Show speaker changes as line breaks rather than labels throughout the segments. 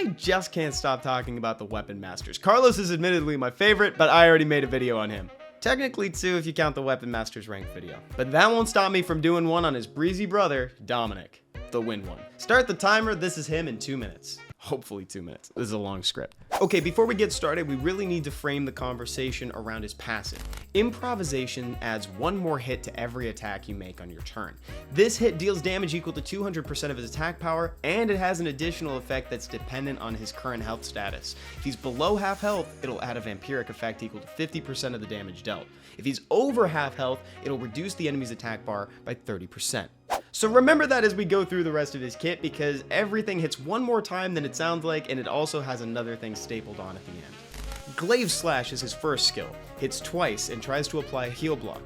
I just can't stop talking about the weapon masters. Carlos is admittedly my favorite, but I already made a video on him. Technically two if you count the weapon masters ranked video. But that won't stop me from doing one on his breezy brother, Dominic, the win one. Start the timer, this is him in 2 minutes. Hopefully 2 minutes. This is a long script. Okay, before we get started, we really need to frame the conversation around his passive. Improvisation adds one more hit to every attack you make on your turn. This hit deals damage equal to 200% of his attack power, and it has an additional effect that's dependent on his current health status. If he's below half health, it'll add a vampiric effect equal to 50% of the damage dealt. If he's over half health, it'll reduce the enemy's attack bar by 30%. So remember that as we go through the rest of his kit, because everything hits one more time than it sounds like, and it also has another thing stapled on at the end. Glaive Slash is his first skill, hits twice and tries to apply a heal block.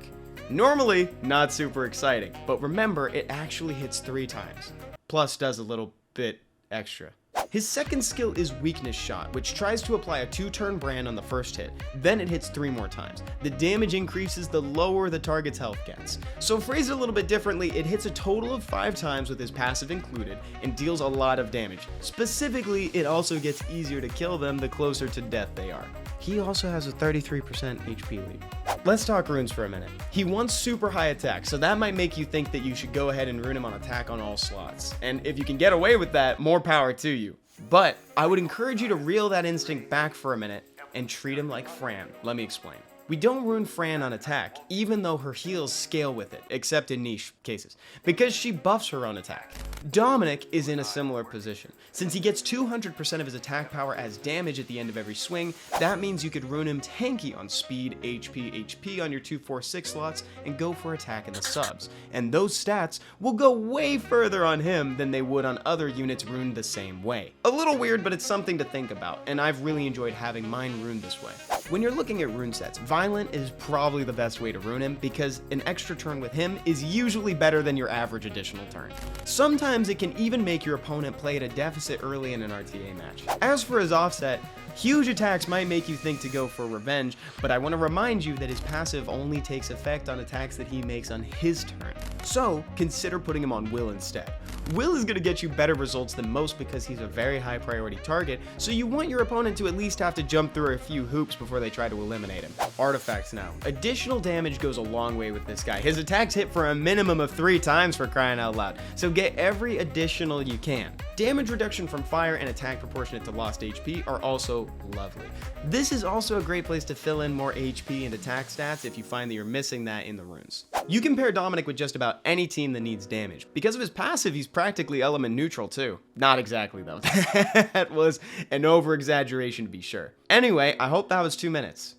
Normally, not super exciting, but remember it actually hits 3 times, plus does a little bit extra. His second skill is Weakness Shot, which tries to apply a 2-turn brand on the first hit, then it hits 3 more times. The damage increases the lower the target's health gets. So phrased a little bit differently, it hits a total of 5 times with his passive included, and deals a lot of damage. Specifically, it also gets easier to kill them the closer to death they are. He also has a 33% HP lead. Let's talk runes for a minute. He wants super high attack, so that might make you think that you should go ahead and rune him on attack on all slots. And if you can get away with that, more power to you. But I would encourage you to reel that instinct back for a minute and treat him like Fran. Let me explain. We don't rune Fran on attack, even though her heals scale with it, except in niche cases, because she buffs her own attack. Dominic is in a similar position. Since he gets 200% of his attack power as damage at the end of every swing, that means you could rune him tanky on speed, HP on your 2, 4, 6 slots, and go for attack in the subs. And those stats will go way further on him than they would on other units runed the same way. A little weird, but it's something to think about, and I've really enjoyed having mine runed this way. When you're looking at rune sets, Violent is probably the best way to rune him because an extra turn with him is usually better than your average additional turn. Sometimes it can even make your opponent play at a deficit early in an RTA match. As for his offset, huge attacks might make you think to go for revenge, but I want to remind you that his passive only takes effect on attacks that he makes on his turn. So consider putting him on Will instead. Will is going to get you better results than most because he's a very high priority target, so you want your opponent to at least have to jump through a few hoops before they try to eliminate him. Artifacts now. Additional damage goes a long way with this guy. His attacks hit for a minimum of 3 times, for crying out loud, so get every additional you can. Damage reduction from fire and attack proportionate to lost HP are also lovely. This is also a great place to fill in more HP and attack stats if you find that you're missing that in the runes. You can pair Dominic with just about any team that needs damage. Because of his passive, he's practically element neutral too. Not exactly though. That was an over-exaggeration to be sure. Anyway, I hope that was 2 minutes.